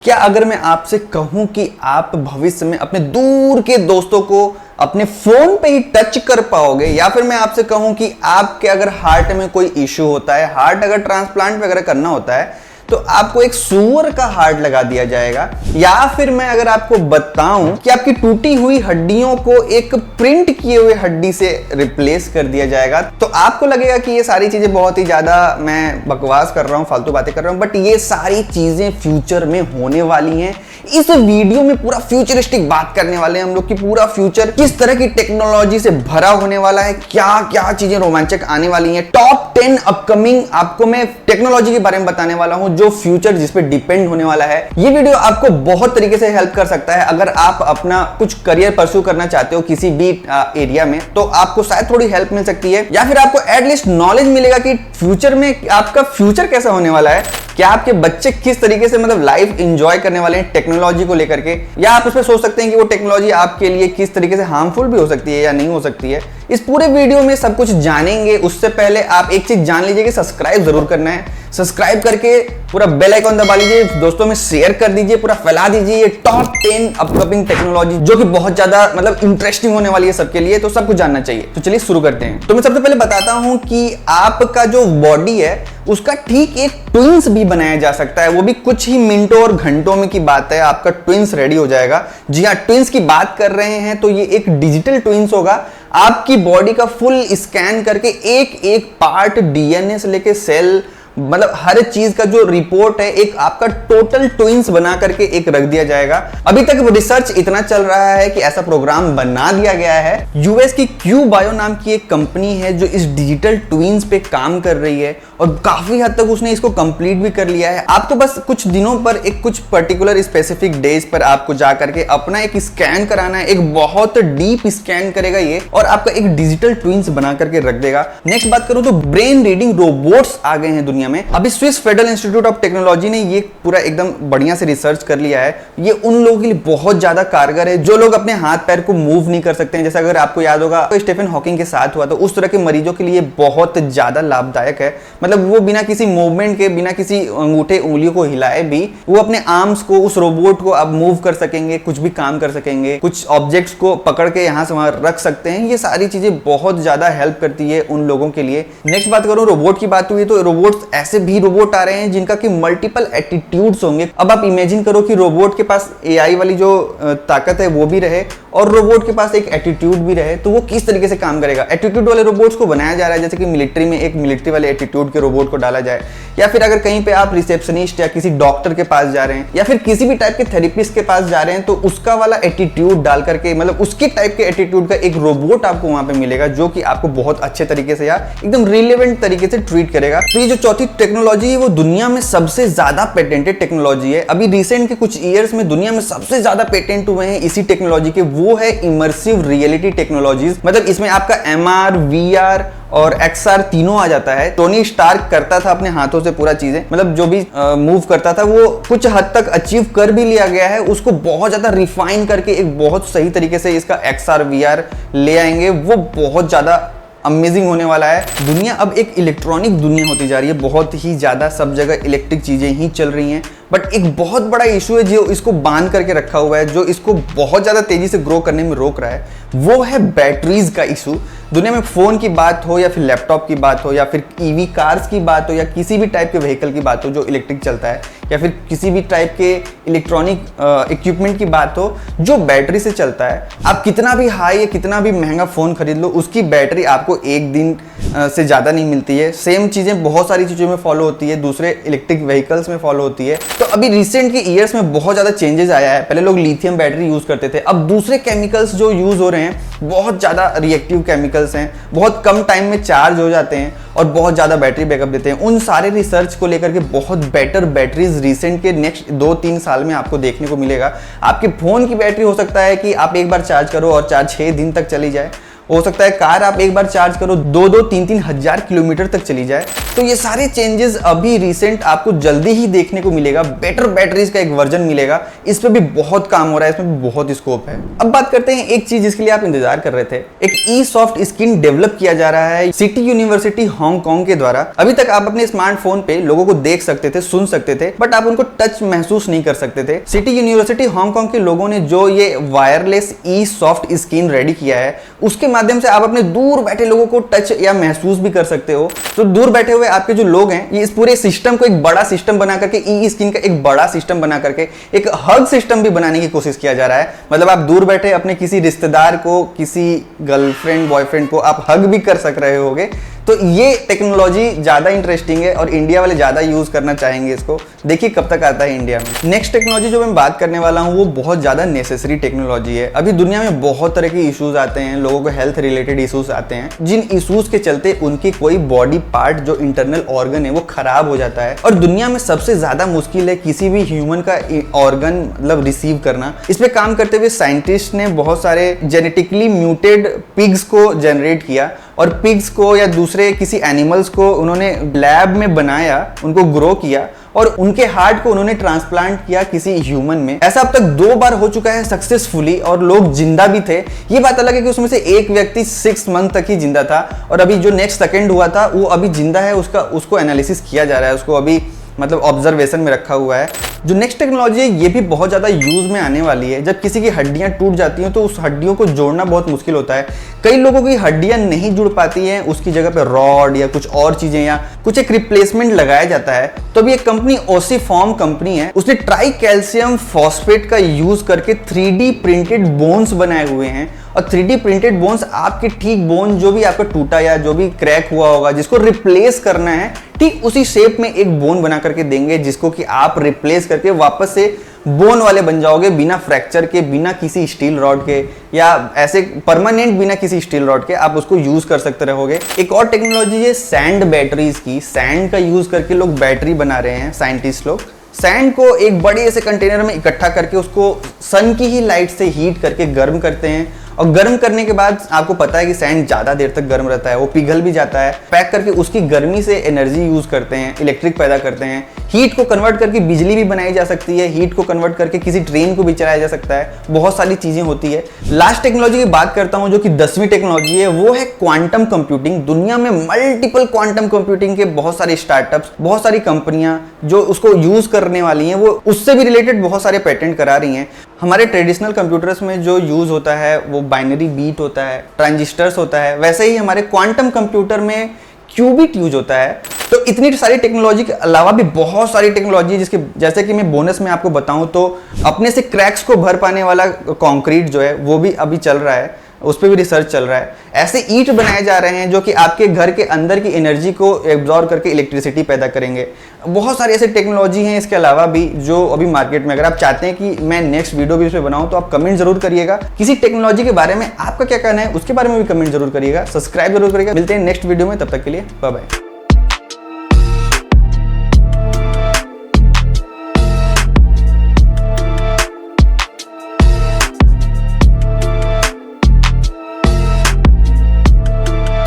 क्या अगर मैं आपसे कहूं कि आप भविष्य में अपने दूर के दोस्तों को अपने फोन पे ही टच कर पाओगे, या फिर मैं आपसे कहूं कि आपके अगर हार्ट में कोई इश्यू होता है, हार्ट अगर ट्रांसप्लांट वगैरह करना होता है तो आपको एक सूअर का हार्ट लगा दिया जाएगा, या फिर मैं अगर आपको बताऊं कि आपकी टूटी हुई हड्डियों को एक प्रिंट किए हुए हड्डी से रिप्लेस कर दिया जाएगा, तो आपको लगेगा कि ये सारी चीजें बहुत ही ज्यादा मैं बकवास कर रहा हूं, फालतू बातें कर रहा हूं। बट ये सारी चीजें फ्यूचर में होने वाली हैं। इस वीडियो में पूरा फ्यूचरिस्टिक बात करने वाले हैं हम लोग कि पूरा फ्यूचर किस तरह की टेक्नोलॉजी से भरा होने वाला है, क्या क्या चीजें रोमांचक आने वाली हैं। टॉप 10 अपकमिंग आपको मैं टेक्नोलॉजी के बारे में बताने वाला हूं जो फ्यूचर जिस पे डिपेंड होने वाला है। ये वीडियो आपको बहुत तरीके से हेल्प कर सकता है। अगर आप अपना कुछ करियर परस्यू करना चाहते हो किसी भी एरिया में, तो आपको शायद थोड़ी हेल्प मिल सकती है, या फिर आपको एटलीस्ट नॉलेज मिलेगा कि फ्यूचर में आपका फ्यूचर कैसा होने वाला है, क्या आपके बच्चे किस तरीके से मतलब लाइफ एंजॉय करने वाले हैं टेक्नोलॉजी को लेकर के, या आप उसमें सोच सकते हैं कि वो टेक्नोलॉजी आपके लिए किस तरीके से हार्मफुल भी हो सकती है या नहीं हो सकती है। इस पूरे वीडियो में सब कुछ जानेंगे। उससे पहले आप एक चीज जान लीजिए कि सब्सक्राइब जरूर करना है। सब्सक्राइब करके पूरा बेल आइकॉन दबा लीजिए, दोस्तों में शेयर कर दीजिए, पूरा फैला दीजिए ये टॉप 10 अपकमिंग टेक्नोलॉजी जो कि बहुत ज्यादा मतलब इंटरेस्टिंग होने वाली है सबके लिए, तो सब कुछ जानना चाहिए। तो चलिए शुरू करते हैं। तो मैं सबसे पहले बताता हूं कि आपका जो बॉडी है उसका ठीक एक ट्विंस भी बनाया जा सकता है, वो भी कुछ ही मिनटों और घंटों में की बात है, आपका ट्विंस रेडी हो जाएगा। जी हाँ, ट्विंस की बात कर रहे हैं तो ये एक डिजिटल ट्विंस होगा। आपकी बॉडी का फुल स्कैन करके एक एक पार्ट, डीएनए से लेके सेल, मतलब हर चीज का जो रिपोर्ट है एक आपका टोटल ट्विंस बना करके एक रख दिया जाएगा। अभी तक रिसर्च इतना चल रहा है कि ऐसा प्रोग्राम बना दिया गया है। यूएस की क्यू बायो नाम की एक कंपनी है जो इस डिजिटल ट्विंस पे काम कर रही है और काफी हद तक उसने इसको कंप्लीट भी कर लिया है। आपको बस कुछ दिनों पर एक कुछ पर्टिकुलर स्पेसिफिक डेज पर आपको जा करके अपना एक स्कैन कराना है, एक बहुत डीप स्कैन करेगा ये और आपका एक डिजिटल ट्विंस बना करके रख देगा। नेक्स्ट बात करूं तो ब्रेन रीडिंग रोबोट्स आ गए हैं दुनिया में। अभी Swiss federal institute of technology ने ये पूरा एकदम बढ़िया से रिसर्च कर लिया है। ये उन लोगों के लिए बहुत ज्यादा कारगर है जो लोग अपने हाथ पैर को मूव नहीं कर सकते हैं। जैसे अगर आपको याद होगा तो स्टीफन हॉकिंग के साथ हुआ, तो उस तरह के मरीजों के लिए बहुत ज्यादा लाभदायक है। मतलब वो बिना किसी मूवमेंट के, बिना किसी अंगूठे उंगलियों को हिलाए भी वो अपने आर्म्स को उस रोबोट को अब मूव कर सकेंगे, कुछ भी काम कर सकेंगे, कुछ ऑब्जेक्ट्स को पकड़ के यहाँ से वहां रख सकते हैं। ये सारी चीजें बहुत ज्यादा हेल्प करती है उन लोगों के लिए। नेक्स्ट बात करूं, रोबोट की बात हुई तो रोबोट्स ऐसे भी रोबोट आ रहे हैं जिनका कि मल्टीपल एटीट्यूड्स होंगे। अब आप इमेजिन करो कि रोबोट के पास एआई वाली जो ताकत है वो भी रहे और रोबोट के पास एक एटीट्यूड भी रहे, तो वो किस तरीके से काम करेगा। एटीट्यूड वाले रोबोट्स को बनाया जा रहा है, जैसे कि मिलिट्री में एक मिलिट्री वाले एटीट्यूड के रोबोट को डाला जाए, या फिर अगर कहीं पे आप रिसेप्शनिस्ट या किसी डॉक्टर के पास जा रहे हैं या फिर किसी भी टाइप के थेरेपिस्ट के पास जा रहे हैं, तो उसका वाला एटीट्यूड डाल करके, मतलब उसके टाइप के एटीट्यूड का एक रोबोट आपको वहां पे मिलेगा जो कि आपको बहुत अच्छे तरीके से या एकदम रिलेवेंट तरीके से ट्रीट करेगा। तो ये जो चौथी टेक्नोलॉजी है वो दुनिया में सबसे ज्यादा पेटेंटेड टेक्नोलॉजी है। अभी रिसेंट के कुछ ईयर्स में दुनिया में सबसे ज्यादा पेटेंट हुए हैं इसी टेक्नोलॉजी के, वो है इमर्सिव रियलिटी टेक्नोलॉजीज। मतलब इसमें आपका एमआर, वीआर और एक्सआर तीनों आ जाता है। टोनी स्टार्क करता था अपने हाथों से पूरा चीजें, मतलब जो भी मूव करता था वो कुछ हद तक अचीव कर भी लिया गया है। उसको बहुत ज्यादा रिफाइन करके एक बहुत सही तरीके से इसका एक्सआर, वीआर ले आएंगे, वो बहुत ज्यादा अमेजिंग होने वाला है। दुनिया अब एक इलेक्ट्रॉनिक दुनिया होती जा रही है, बहुत ही ज्यादा सब जगह इलेक्ट्रिक चीजें ही चल रही हैं। बट एक बहुत बड़ा इशू है जो इसको बांध करके रखा हुआ है, जो इसको बहुत ज्यादा तेजी से ग्रो करने में रोक रहा है, वो है बैटरीज का इशू। दुनिया में फोन की बात हो या फिर लैपटॉप की बात हो या फिर ईवी कार्स की बात हो या किसी भी टाइप के व्हीकल की बात हो जो इलेक्ट्रिक चलता है, या फिर किसी भी टाइप के इलेक्ट्रॉनिक इक्विपमेंट की बात हो जो बैटरी से चलता है, आप कितना भी हाई या कितना भी महंगा फोन खरीद लो, उसकी बैटरी आपको एक दिन से ज्यादा नहीं मिलती है। सेम चीजें बहुत सारी चीजों में फॉलो होती है, दूसरे इलेक्ट्रिक व्हीकल्स में फॉलो होती है। तो अभी रिसेंट के ईयर्स में बहुत ज्यादा चेंजेस आया है। पहले लोग लिथियम बैटरी यूज करते थे, अब दूसरे केमिकल्स जो यूज हो रहे हैं बहुत ज्यादा रिएक्टिव केमिकल्स हैं, बहुत कम टाइम में चार्ज हो जाते हैं और बहुत ज्यादा बैटरी बैकअप देते हैं। उन सारे रिसर्च को लेकर के बहुत बेटर बैटरीज रिसेंट के नेक्स्ट 2-3 साल में आपको देखने को मिलेगा। आपके फोन की बैटरी हो सकता है कि आप एक बार चार्ज करो और चार्ज 6 दिन तक चली जाए, हो सकता है कार आप एक बार चार्ज करो 2-3 हजार किलोमीटर तक चली जाए। तो ये सारे चेंजेस अभी रिसेंट आपको जल्दी ही देखने को मिलेगा। बेटर बैटरीज का एक वर्जन मिलेगा, इस पे भी बहुत काम हो रहा है, इसमें भी बहुत स्कोप है। अब बात करते हैं एक चीज जिसके लिए आप इंतजार कर रहे थे। एक ई सॉफ्ट स्किन डेवलप किया जा रहा है सिटी यूनिवर्सिटी हांगकांग के द्वारा। अभी तक आप अपने स्मार्टफोन पे लोगों को देख सकते थे, सुन सकते थे, बट आप उनको टच महसूस नहीं कर सकते थे। सिटी यूनिवर्सिटी हांगकांग के लोगों ने जो ये वायरलेस ई सॉफ्ट स्किन रेडी किया है, उसके माध्यम से आप अपने दूर बैठे लोगों को टच या महसूस भी कर सकते हो। तो दूर बैठे हुए आपके जो लोग हैं, ये इस पूरे सिस्टम को एक बड़ा सिस्टम बना करके, ई स्किन का एक बड़ा सिस्टम बना करके एक हग सिस्टम भी बनाने की कोशिश किया जा रहा है। मतलब आप दूर बैठे अपने किसी रिश्तेदार को, किसी गर्लफ्रेंड बॉयफ्रेंड को आप हग भी कर सक रहे होगे। तो ये टेक्नोलॉजी ज्यादा इंटरेस्टिंग है और इंडिया वाले ज्यादा यूज करना चाहेंगे इसको। देखिए कब तक आता है इंडिया में। नेक्स्ट टेक्नोलॉजी जो मैं बात करने वाला हूँ वो बहुत ज्यादा नेसेसरी टेक्नोलॉजी है। अभी दुनिया में बहुत तरह के इश्यूज आते हैं, लोगों को हेल्थ रिलेटेड इश्यूज आते हैं, जिन इश्यूज के चलते उनकी कोई बॉडी पार्ट जो इंटरनल ऑर्गन है वो खराब हो जाता है। और दुनिया में सबसे ज्यादा मुश्किल है किसी भी ह्यूमन का ऑर्गन मतलब रिसीव करना। इस पे काम करते हुए साइंटिस्ट ने बहुत सारे जेनेटिकली म्यूटेड पिग्स को जनरेट किया और पिग्स को या दूसरे किसी एनिमल्स को उन्होंने लैब में बनाया, उनको ग्रो किया और उनके हार्ट को उन्होंने ट्रांसप्लांट किया किसी ह्यूमन में। ऐसा अब तक 2 बार हो चुका है सक्सेसफुली और लोग जिंदा भी थे। ये बात अलग है कि उसमें से एक व्यक्ति 6 मंथ तक ही जिंदा था और अभी जो नेक्स्ट सेकंड हुआ था वो अभी जिंदा है, उसको एनालिसिस किया जा रहा है, उसको अभी मतलब ऑब्जर्वेशन में रखा हुआ है। जो नेक्स्ट टेक्नोलॉजी है ये भी बहुत ज़्यादा यूज में आने वाली है। जब किसी की हड्डियां टूट जाती हैं तो उस हड्डियों को जोड़ना बहुत मुश्किल होता है। कई लोगों की हड्डियां नहीं जुड़ पाती हैं, उसकी जगह पे रॉड या कुछ और चीजें या कुछ एक रिप्लेसमेंट लगाया जाता है। तो अभी एक कंपनी ओसीफॉर्म कंपनी है, उसने ट्राई कैल्शियम फॉस्फेट का यूज करके 3D प्रिंटेड बोन्स बनाए हुए हैं। और 3D प्रिंटेड बोन्स आपके ठीक बोन जो भी आपका टूटा या जो भी क्रैक हुआ होगा जिसको रिप्लेस करना है, ठीक उसी शेप में एक बोन बना करके देंगे जिसको कि आप रिप्लेस करके वापस से बोन वाले बन जाओगे, बिना फ्रैक्चर के, बिना किसी स्टील रॉड के या ऐसे परमानेंट बिना किसी स्टील रॉड के आप उसको यूज कर सकते रहोगे। एक और टेक्नोलॉजी है सैंड बैटरीज की। सैंड का यूज करके लोग बैटरी बना रहे हैं, साइंटिस्ट लोग। सैंड को एक बड़े से कंटेनर में इकट्ठा करके उसको सन की ही लाइट से हीट करके गर्म करते हैं और गर्म करने के बाद आपको पता है कि सैंड ज्यादा देर तक गर्म रहता है, वो पिघल भी जाता है। पैक करके उसकी गर्मी से एनर्जी यूज करते हैं, इलेक्ट्रिक पैदा करते हैं। हीट को कन्वर्ट करके बिजली भी बनाई जा सकती है, हीट को कन्वर्ट करके किसी ट्रेन को भी चलाया जा सकता है। बहुत सारी चीजें होती है। लास्ट टेक्नोलॉजी की बात करता हूं जो कि 10वीं टेक्नोलॉजी है, वो है क्वांटम कंप्यूटिंग। दुनिया में मल्टीपल क्वांटम कंप्यूटिंग के बहुत सारे स्टार्टअप्स, बहुत सारी कंपनियां जो उसको यूज करने वाली हैं, वो उससे भी रिलेटेड बहुत सारे पेटेंट करा रही हैं। हमारे ट्रेडिशनल कंप्यूटर्स में जो यूज होता है वो बाइनरी बीट होता है, ट्रांजिस्टर्स होता है, वैसे ही हमारे क्वांटम कंप्यूटर में क्यूबिट यूज होता है। तो इतनी सारी टेक्नोलॉजी के अलावा भी बहुत सारी टेक्नोलॉजी है जिसके जैसे कि मैं बोनस में आपको बताऊं तो अपने से क्रैक्स को भर पाने वाला कंक्रीट जो है वो भी अभी चल रहा है, उस पर भी रिसर्च चल रहा है। ऐसे ईंट बनाए जा रहे हैं जो कि आपके घर के अंदर की एनर्जी को एब्जॉर्ब करके इलेक्ट्रिसिटी पैदा करेंगे। बहुत सारी ऐसी टेक्नोलॉजी हैं इसके अलावा भी जो अभी मार्केट में। अगर आप चाहते हैं कि मैं नेक्स्ट वीडियो भी इस पर बनाऊं तो आप कमेंट जरूर करिएगा। किसी टेक्नोलॉजी के बारे में आपका क्या कहना है उसके बारे में भी कमेंट जरूर करिएगा। सब्सक्राइब जरूर करिएगा। मिलते हैं नेक्स्ट वीडियो में, तब तक के लिए बाय बाय।